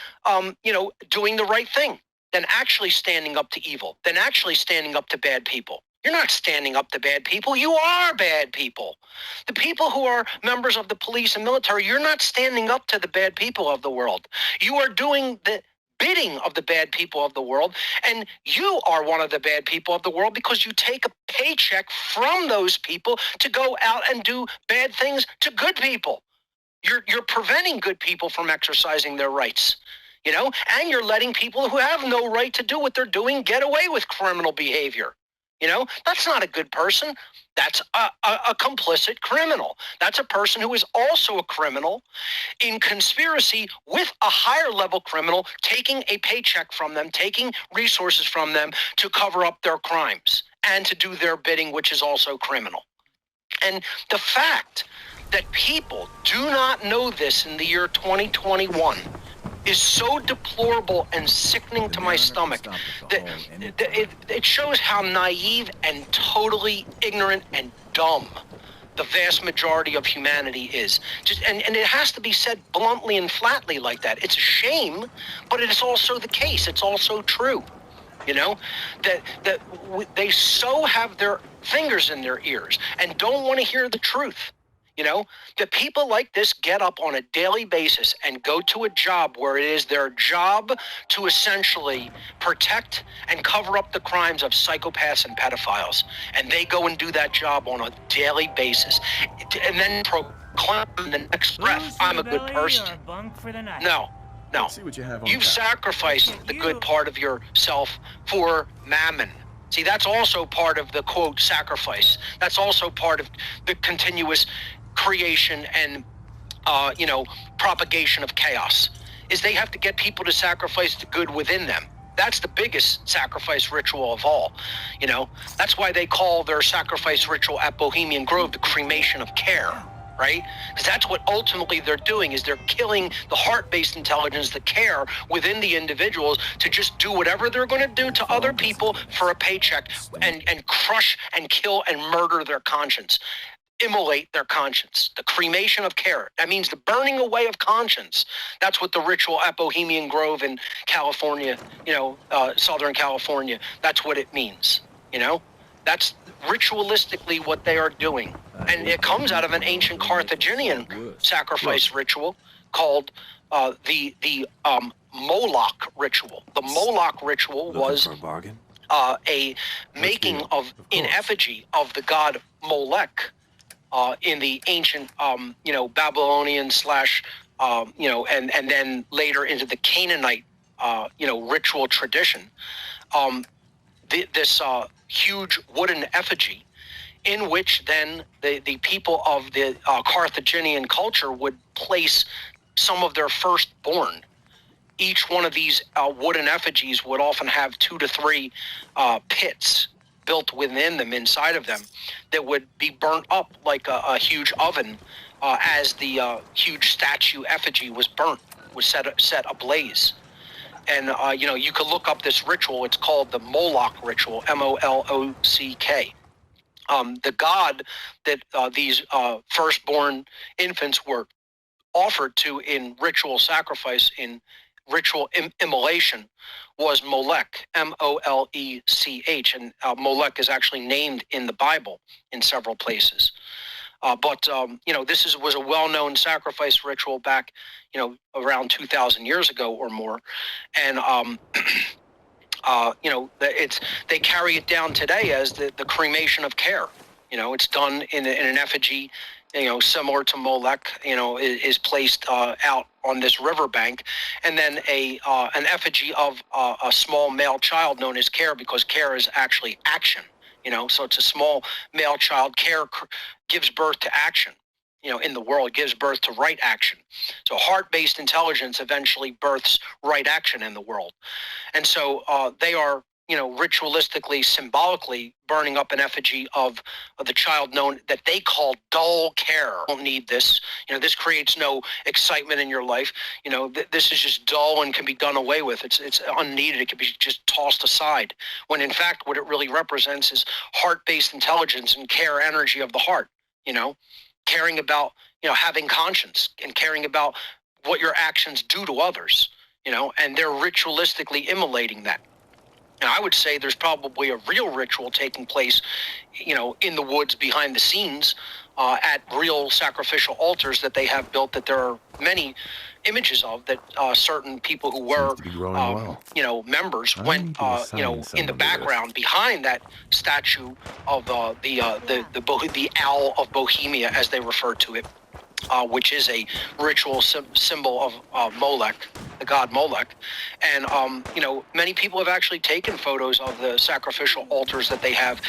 doing the right thing, than actually standing up to evil, than actually standing up to bad people. You're not standing up to bad people. You are bad people. The people who are members of the police and military, you're not standing up to the bad people of the world. You are doing the bidding of the bad people of the world, and you are one of the bad people of the world because you take a paycheck from those people to go out and do bad things to good people. You're preventing good people from exercising their rights, and you're letting people who have no right to do what they're doing get away with criminal behavior. That's not a good person. That's a complicit criminal. That's a person who is also a criminal in conspiracy with a higher level criminal, taking a paycheck from them, taking resources from them to cover up their crimes and to do their bidding, which is also criminal. And the fact that people do not know this in the year 2021 is so deplorable and sickening to my stomach that it shows how naive and totally ignorant and dumb the vast majority of humanity is. And it has to be said bluntly and flatly like that. It's a shame, but it is also the case. It's also true. That they so have their fingers in their ears and don't want to hear the truth. That people like this get up on a daily basis and go to a job where it is their job to essentially protect and cover up the crimes of psychopaths and pedophiles. And they go and do that job on a daily basis and then proclaim in the next breath, I'm a good person. No. See what you have on You've top. sacrificed the good part of yourself for mammon. See, that's also part of the, quote, sacrifice. That's also part of the continuous creation and, propagation of chaos, is they have to get people to sacrifice the good within them. That's the biggest sacrifice ritual of all. That's why they call their sacrifice ritual at Bohemian Grove the cremation of care. Right? Because that's what ultimately they're doing, is they're killing the heart-based intelligence, the care within the individuals to just do whatever they're going to do to other people for a paycheck and crush and kill and murder their conscience, immolate their conscience. The cremation of care. That means the burning away of conscience. That's what the ritual at Bohemian Grove in California, Southern California, that's what it means, That's ritualistically what they are doing. And it comes out of an ancient Carthaginian sacrifice ritual called the Moloch ritual. The Moloch ritual was a making of in effigy of the god Molech in the ancient, Babylonian / and then later into the Canaanite, ritual tradition. This huge wooden effigy in which then the people of the Carthaginian culture would place some of their firstborn. Each one of these wooden effigies would often have 2 to 3 pits built within them, inside of them, that would be burnt up like a huge oven as the huge statue effigy was burnt, was set ablaze. And, you could look up this ritual. It's called the Moloch ritual, Molock. The god that these firstborn infants were offered to in ritual sacrifice, in ritual immolation, was Molech, Molech. And Molech is actually named in the Bible in several places. But this was a well-known sacrifice ritual back, around 2,000 years ago or more. And, they carry it down today as the cremation of care. It's done in an effigy, similar to Molech, is placed out on this riverbank, and then an effigy of a small male child known as Care, because Care is actually action. So it's a small male child. Care gives birth to action, in the world, gives birth to right action. So heart-based intelligence eventually births right action in the world. And so they are ritualistically, symbolically burning up an effigy of the child known that they call dull care. Don't need this. This creates no excitement in your life. This is just dull and can be done away with. It's unneeded. It can be just tossed aside. When in fact, what it really represents is heart-based intelligence and care energy of the heart. Caring about, having conscience and caring about what your actions do to others, and they're ritualistically immolating that. Now, I would say there's probably a real ritual taking place, in the woods behind the scenes at real sacrificial altars that they have built, that there are many images of, that certain people who were, members went, in the background behind that statue of the Owl of Bohemia, as they refer to it. Which is a ritual symbol of Molech, the god Molech. And, many people have actually taken photos of the sacrificial altars that they have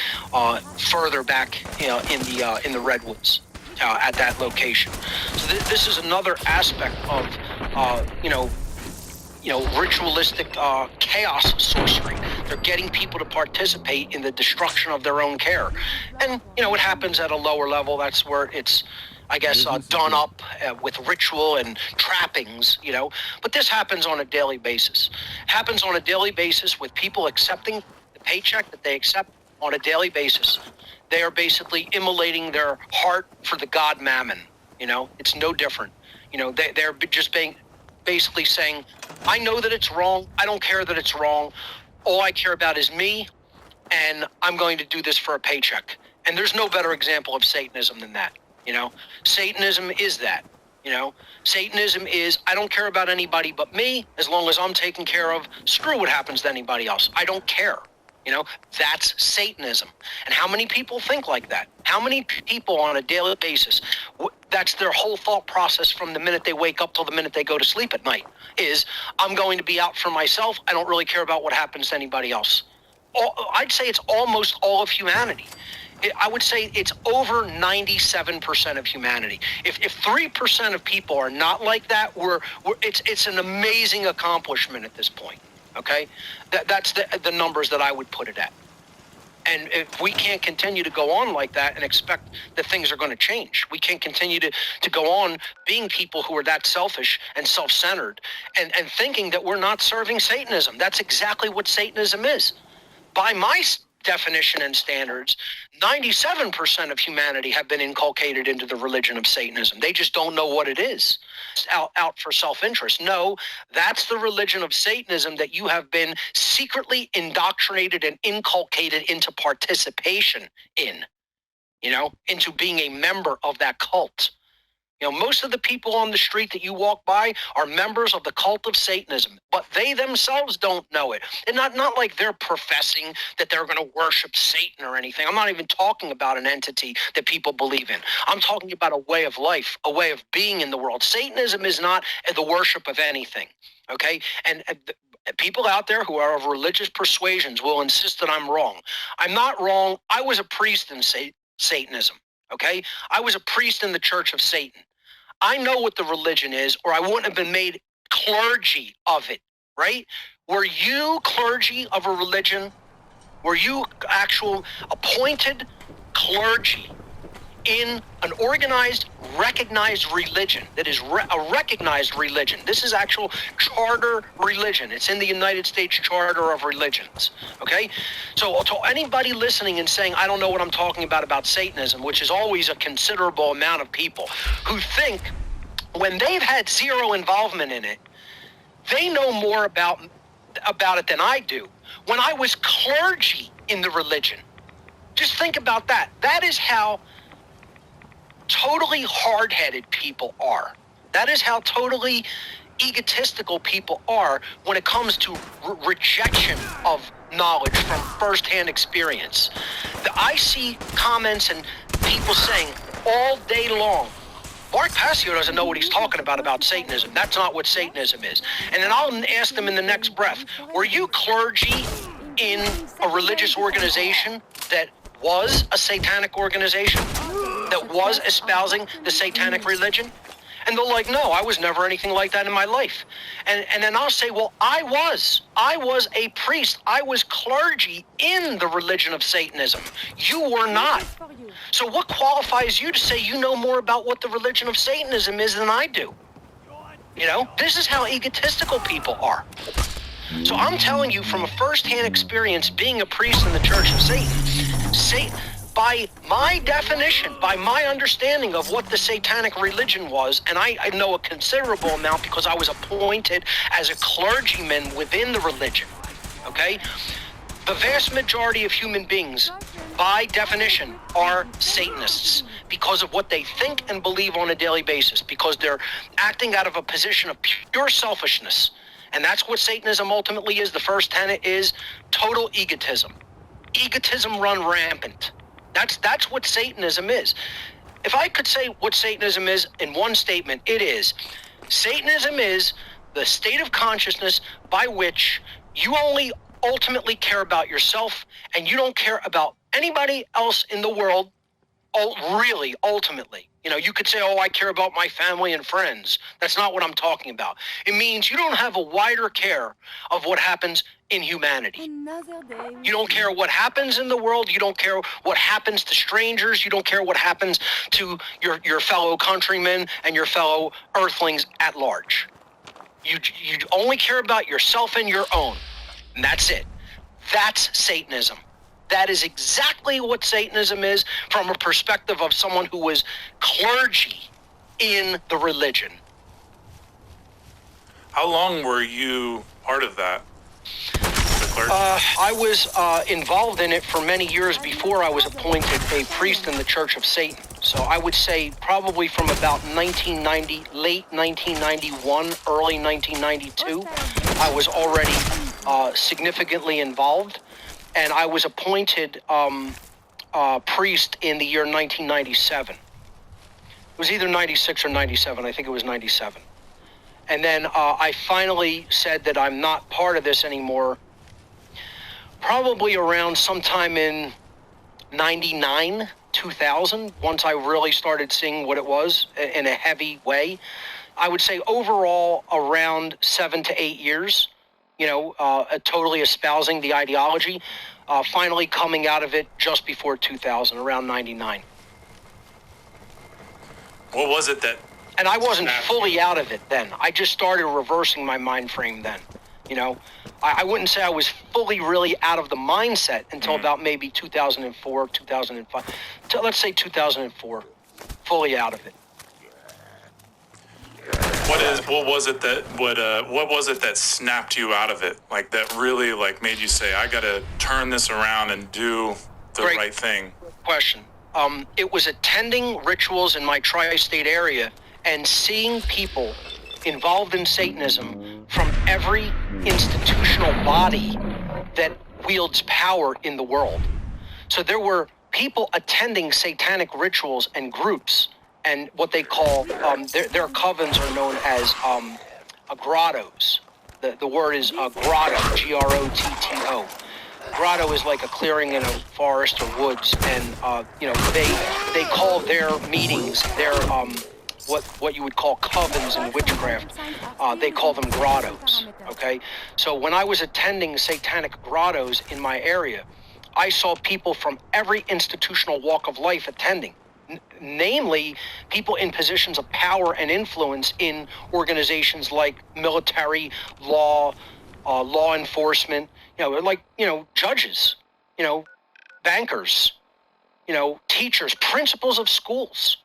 further back in the redwoods at that location. So this is another aspect of, ritualistic chaos sorcery. They're getting people to participate in the destruction of their own care. And, it happens at a lower level. That's where it's, I guess, done up with ritual and trappings, but this happens on a daily basis. Happens on a daily basis with people accepting the paycheck that they accept on a daily basis. They are basically immolating their heart for the god Mammon. It's no different. They're just basically saying, I know that it's wrong. I don't care that it's wrong. All I care about is me, and I'm going to do this for a paycheck. And there's no better example of Satanism than that. Satanism is that. Satanism is, I don't care about anybody but me, as long as I'm taken care of. Screw what happens to anybody else. I don't care. That's Satanism. And how many people think like that? How many people on a daily basis, that's their whole thought process from the minute they wake up till the minute they go to sleep at night, is, I'm going to be out for myself. I don't really care about what happens to anybody else. I'd say it's almost all of humanity. I would say it's over 97% of humanity. If 3% of people are not like that, it's an amazing accomplishment at this point. Okay, that's the numbers that I would put it at. And if we can't continue to go on like that and expect that things are going to change, we can't continue to go on being people who are that selfish and self-centered and thinking that we're not serving Satanism. That's exactly what Satanism is. By my definition and standards, 97% of humanity have been inculcated into the religion of Satanism. They just don't know what it is. It's out for self-interest. No, that's the religion of Satanism that you have been secretly indoctrinated and inculcated into participation in, into being a member of that cult. Most of the people on the street that you walk by are members of the cult of Satanism, but they themselves don't know it. And not like they're professing that they're going to worship Satan or anything. I'm not even talking about an entity that people believe in. I'm talking about a way of life, a way of being in the world. Satanism is not the worship of anything, okay? And people out there who are of religious persuasions will insist that I'm wrong. I'm not wrong. I was a priest in Satanism, okay? I was a priest in the Church of Satan. I know what the religion is, or I wouldn't have been made clergy of it, right? Were you clergy of a religion? Were you actual appointed clergy in an organized, recognized religion that is a recognized religion? This is actual charter religion. It's in the United States Charter of Religions, okay? So to anybody listening and saying, I don't know what I'm talking about Satanism, which is always a considerable amount of people who think when they've had zero involvement in it, they know more about it than I do. When I was clergy in the religion, just think about that. That is how totally hard-headed people are. That is how totally egotistical people are when it comes to rejection of knowledge from first-hand experience. I see comments and people saying all day long, Mark Passio doesn't know what he's talking about Satanism. That's not what Satanism is. And then I'll ask them in the next breath, were you clergy in a religious organization that was a satanic organization, that was espousing the satanic religion? And they're like, no, I was never anything like that in my life. And then I'll say, well, I was a priest. I was clergy in the religion of Satanism. You were not. So what qualifies you to say you know more about what the religion of Satanism is than I do? You know, this is how egotistical people are. So I'm telling you from a first-hand experience being a priest in the Church of Satan, by my definition, by my understanding of what the satanic religion was, and I know a considerable amount because I was appointed as a clergyman within the religion, okay? The vast majority of human beings, by definition, are Satanists because of what they think and believe on a daily basis, because they're acting out of a position of pure selfishness. And that's what Satanism ultimately is. The first tenet is total egotism. Egotism run rampant. That's what Satanism is. If I could say what Satanism is in one statement, it is Satanism is the state of consciousness by which you only ultimately care about yourself and you don't care about anybody else in the world, really, ultimately. You know, you could say, oh, I care about my family and friends. That's not what I'm talking about. It means you don't have a wider care of what happens in humanity. You don't care what happens in the world. You don't care what happens to strangers. You don't care what happens to your fellow countrymen and your fellow earthlings at large. You only care about yourself and your own. And that's it. That's Satanism. That is exactly what Satanism is from a perspective of someone who was clergy in the religion. How long were you part of that? The clergy? I was involved in it for many years before I was appointed a priest in the Church of Satan. So I would say probably from about 1990, late 1991, early 1992, I was already significantly involved. And I was appointed priest in the year 1997. It was either 96 or 97. I think it was 97. And then I finally said that I'm not part of this anymore, probably around sometime in 99, 2000, once I really started seeing what it was in a heavy way. I would say overall around 7 to 8 years. You know, totally espousing the ideology, finally coming out of it just before 2000, around 99. What was it that... And I wasn't fully out of it then. I just started reversing my mind frame then. You know, I wouldn't say I was fully really out of the mindset until about maybe 2004, 2005. Let's say 2004, fully out of it. What was it that snapped you out of it? Like that really made you say, I gotta turn this around and do the right thing? Question. It was attending rituals in my tri-state area and seeing people involved in Satanism from every institutional body that wields power in the world. So there were people attending satanic rituals and groups, and what they call, their covens are known as grottos. The word is grotto, G-R-O-T-T-O. Grotto is like a clearing in a forest or woods, and they call their meetings, their what you would call covens in witchcraft, they call them grottos. Okay, so when I was attending satanic grottos in my area, I saw people from every institutional walk of life attending. Namely, people in positions of power and influence in organizations like military, law enforcement, judges, bankers, teachers, principals of schools,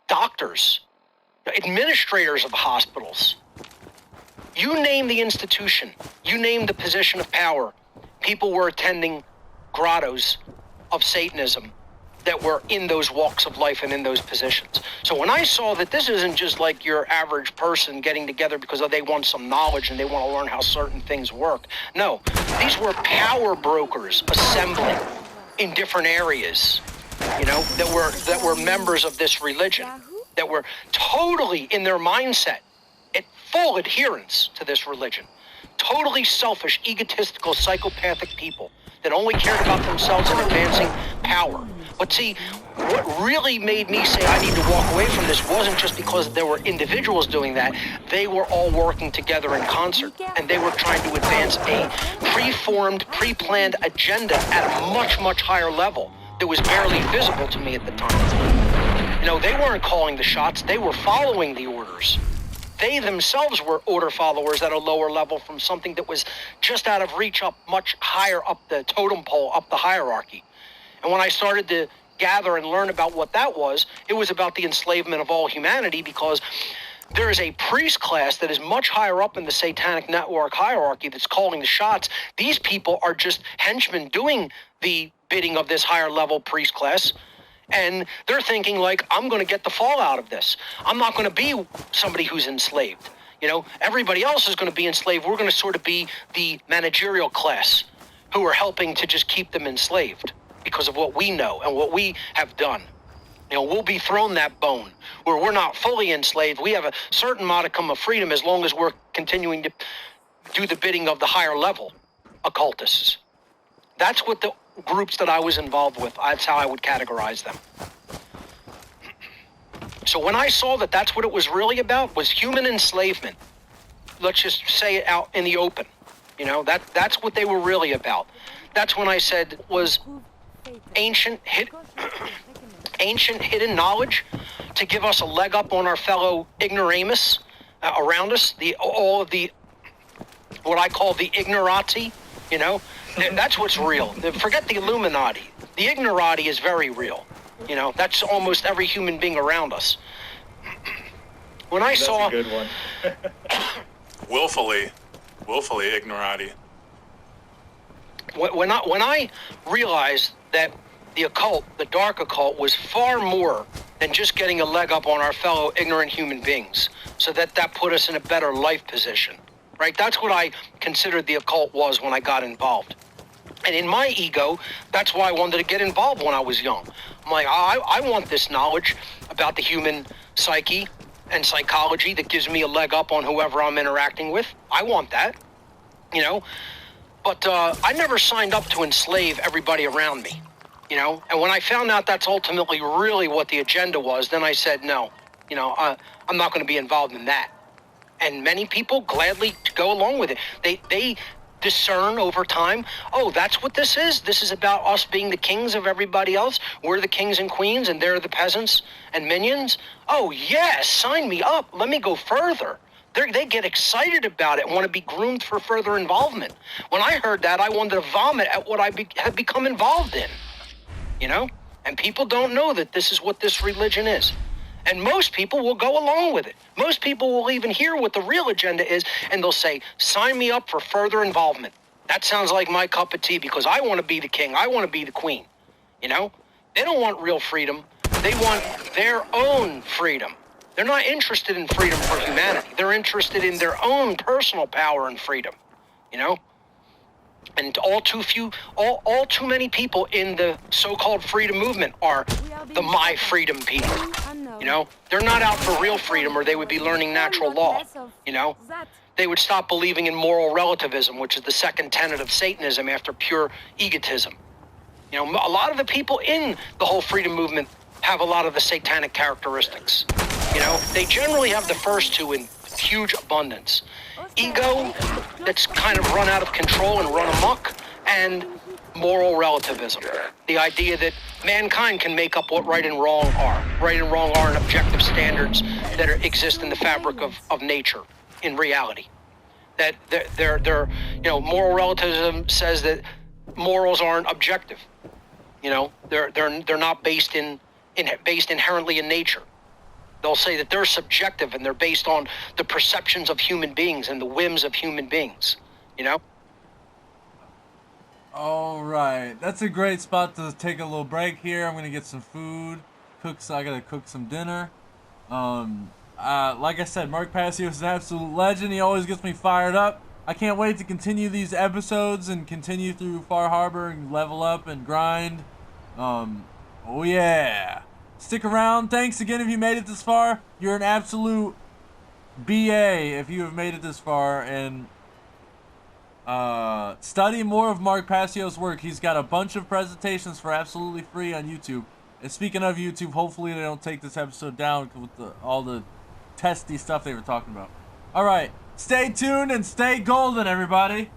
doctors, administrators of hospitals. You name the institution, you name the position of power, people were attending grottos of Satanism that were in those walks of life and in those positions. So when I saw that this isn't just like your average person getting together because they want some knowledge and they want to learn how certain things work. No, these were power brokers assembling in different areas, that were members of this religion, that were totally in their mindset, at full adherence to this religion. Totally selfish, egotistical, psychopathic people that only cared about themselves and advancing power. But see, what really made me say I need to walk away from this wasn't just because there were individuals doing that. They were all working together in concert, and they were trying to advance a pre-formed, pre-planned agenda at a much, much higher level that was barely visible to me at the time. You know, they weren't calling the shots, they were following the orders. They themselves were order followers at a lower level from something that was just out of reach, up much higher up the totem pole, up the hierarchy. And when I started to gather and learn about what that was, it was about the enslavement of all humanity, because there is a priest class that is much higher up in the satanic network hierarchy that's calling the shots. These people are just henchmen doing the bidding of this higher level priest class. And they're thinking, like, I'm going to get the fall out of this. I'm not going to be somebody who's enslaved. You know, everybody else is going to be enslaved. We're going to sort of be the managerial class who are helping to just keep them enslaved because of what we know and what we have done. You know, we'll be thrown that bone where we're not fully enslaved. We have a certain modicum of freedom as long as we're continuing to do the bidding of the higher level occultists. That's what the groups that I was involved with, that's how I would categorize them. So when I saw that that's what it was really about, was human enslavement. Let's just say it out in the open. You know, that's what they were really about. That's when I said was ancient hidden knowledge to give us a leg up on our fellow ignoramus around us, all of the, what I call the ignorati, you know. That's what's real. Forget the Illuminati. The ignorati is very real. You know, that's almost every human being around us. When I saw... That's a good one. willfully ignorati. When I realized that the occult, the dark occult, was far more than just getting a leg up on our fellow ignorant human beings, so that put us in a better life position, right? That's what I considered the occult was when I got involved. And in my ego, that's why I wanted to get involved when I was young. I'm like, I want this knowledge about the human psyche and psychology that gives me a leg up on whoever I'm interacting with. I want that, you know? But I never signed up to enslave everybody around me, you know? And when I found out that's ultimately really what the agenda was, then I said, no, you know, I'm not going to be involved in that. And many people gladly go along with it. They discern over time, oh, that's what this is? This is about us being the kings of everybody else? We're the kings and queens, and they're the peasants and minions? Oh, yes, sign me up. Let me go further. They get excited about it and want to be groomed for further involvement. When I heard that, I wanted to vomit at what I had become involved in, you know? And people don't know that this is what this religion is. And most people will go along with it. Most people will even hear what the real agenda is, and they'll say, sign me up for further involvement. That sounds like my cup of tea, because I want to be the king. I want to be the queen. You know? They don't want real freedom. They want their own freedom. They're not interested in freedom for humanity. They're interested in their own personal power and freedom. You know? And all too many people in the so-called freedom movement are the my freedom people. You know, they're not out for real freedom, or they would be learning natural law. You know, they would stop believing in moral relativism, which is the second tenet of Satanism after pure egotism. You know, a lot of the people in the whole freedom movement have a lot of the satanic characteristics. You know, they generally have the first two in huge abundance. Ego that's kind of run out of control and run amok, and moral relativism. The idea that mankind can make up what right and wrong are. Right and wrong are objective standards that exist in the fabric of nature, in reality. That they're you know, moral relativism says that morals aren't objective. You know, they're not based inherently in nature. They'll say that they're subjective and they're based on the perceptions of human beings and the whims of human beings, you know? All right. That's a great spot to take a little break here. I'm going to get some food. I got to cook some dinner. Like I said, Mark Passio is an absolute legend. He always gets me fired up. I can't wait to continue these episodes and continue through Far Harbor and level up and grind. Oh, yeah. Stick around. Thanks again if you made it this far. You're an absolute BA if you have made it this far. And Study more of Mark Passio's work. He's got a bunch of presentations for absolutely free on YouTube. And speaking of YouTube, hopefully they don't take this episode down with all the testy stuff they were talking about. All right, stay tuned and stay golden, everybody.